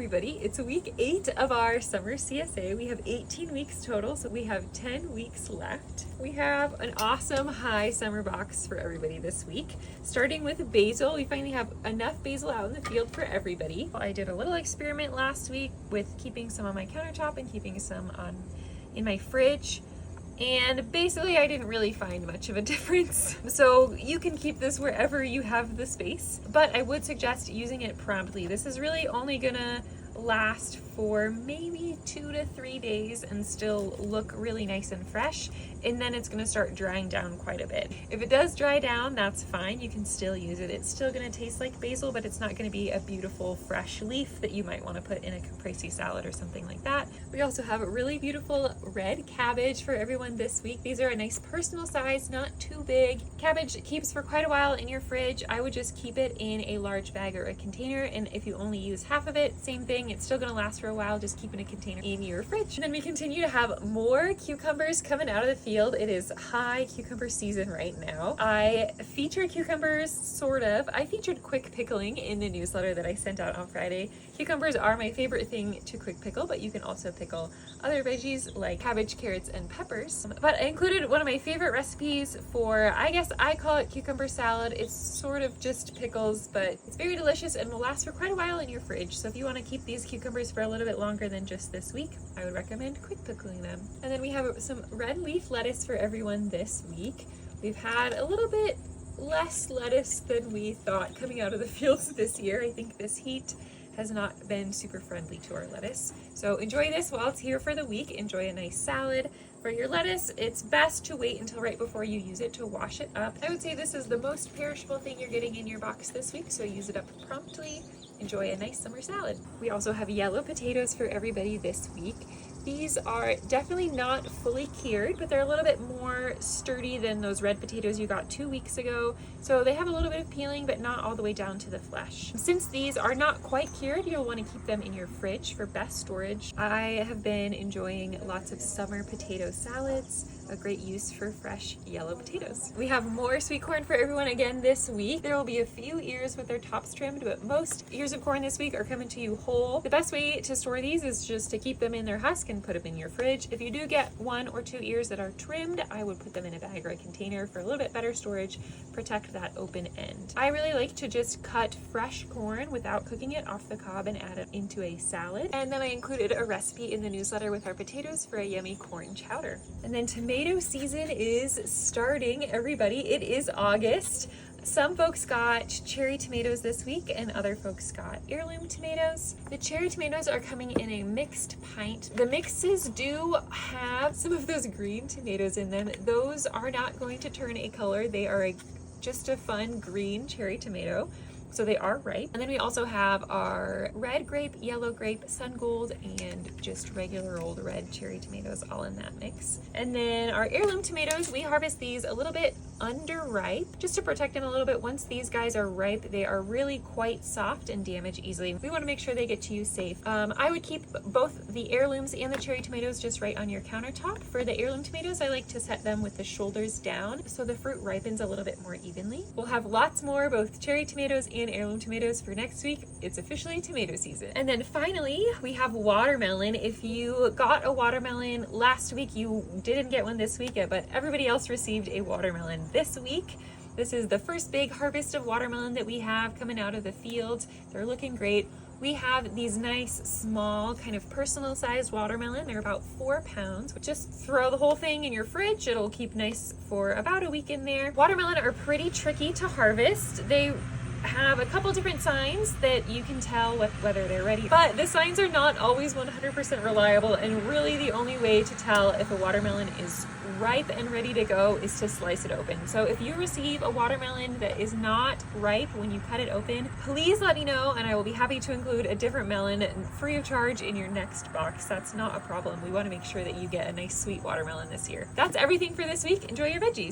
everybody. It's week 8 of our Summer CSA. We have 18 weeks total, so we have 10 weeks left. We have an awesome high summer box for everybody this week. Starting with basil, we finally have enough basil out in the field for everybody. I did a little experiment last week with keeping some on my countertop and keeping some in my fridge. And basically I didn't really find much of a difference. So you can keep this wherever you have the space, but I would suggest using it promptly. This is really only gonna last for maybe 2 to 3 days and still look really nice and fresh, and then it's going to start drying down quite a bit. If it does dry down, that's fine, you can still use it. It's still going to taste like basil, but it's not going to be a beautiful fresh leaf that you might want to put in a caprese salad or something like that. We also have a really beautiful red cabbage for everyone this week. These are a nice personal size, not too big. Cabbage keeps for quite a while in your fridge. I would just keep it in a large bag or a container, and if you only use half of it, same thing, it's still going to last for a while. Just keep in a container in your fridge. And then we continue to have more cucumbers coming out of the field. It is high cucumber season right now. I featured cucumbers, sort of. I featured quick pickling in the newsletter that I sent out on Friday. Cucumbers are my favorite thing to quick pickle, but you can also pickle other veggies like cabbage, carrots, and peppers. But I included one of my favorite recipes for, I guess I call it cucumber salad. It's sort of just pickles, but it's very delicious and will last for quite a while in your fridge. So if you want to keep these cucumbers for a little bit longer than just this week, I would recommend quick pickling them. And then we have some red leaf lettuce for everyone this week. We've had a little bit less lettuce than we thought coming out of the fields this year. I think this heat has not been super friendly to our lettuce. So enjoy this while it's here for the week. Enjoy a nice salad. For your lettuce, it's best to wait until right before you use it to wash it up. I would say this is the most perishable thing you're getting in your box this week, so use it up promptly. Enjoy a nice summer salad. We also have yellow potatoes for everybody this week. These are definitely not fully cured, but they're a little bit more sturdy than those red potatoes you got 2 weeks ago. So they have a little bit of peeling, but not all the way down to the flesh. Since these are not quite cured, you'll want to keep them in your fridge for best storage. I have been enjoying lots of summer potato salads, a great use for fresh yellow potatoes. We have more sweet corn for everyone again this week. There will be a few ears with their tops trimmed, but most ears of corn this week are coming to you whole. The best way to store these is just to keep them in their husk and put them in your fridge. If you do get 1 or 2 ears that are trimmed, I would put them in a bag or a container for a little bit better storage. Protect that open end. I really like to just cut fresh corn without cooking it off the cob and add it into a salad. And then I included a recipe in the newsletter with our potatoes for a yummy corn chowder. And then tomato season is starting, everybody. It is August. Some folks got cherry tomatoes this week and other folks got heirloom tomatoes. The cherry tomatoes are coming in a mixed pint. The mixes do have some of those green tomatoes in them. Those are not going to turn a color. They are just a fun green cherry tomato. So they are ripe. And then we also have our red grape, yellow grape, sun gold, and just regular old red cherry tomatoes all in that mix. And then our heirloom tomatoes, we harvest these a little bit underripe just to protect them a little bit. Once these guys are ripe, they are really quite soft and damage easily. We want to make sure they get to you safe. I would keep both the heirlooms and the cherry tomatoes just right on your countertop. For the heirloom tomatoes, I like to set them with the shoulders down so the fruit ripens a little bit more evenly. We'll have lots more, both cherry tomatoes and heirloom tomatoes for next week. It's officially tomato season. And then finally, we have watermelon. If you got a watermelon last week, you didn't get one this week yet, but everybody else received a watermelon this week. This is the first big harvest of watermelon that we have coming out of the field. They're looking great. We have these nice small kind of personal sized watermelon. They're about 4 pounds. Just throw the whole thing in your fridge. It'll keep nice for about a week in there. Watermelon are pretty tricky to harvest. They have a couple different signs that you can tell whether they're ready, but the signs are not always 100% reliable, and really the only way to tell if a watermelon is ripe and ready to go is to slice it open. So if you receive a watermelon that is not ripe when you cut it open, please let me know and I will be happy to include a different melon free of charge in your next box. That's not a problem. We want to make sure that you get a nice sweet watermelon this year. That's everything for this week. Enjoy your veggies.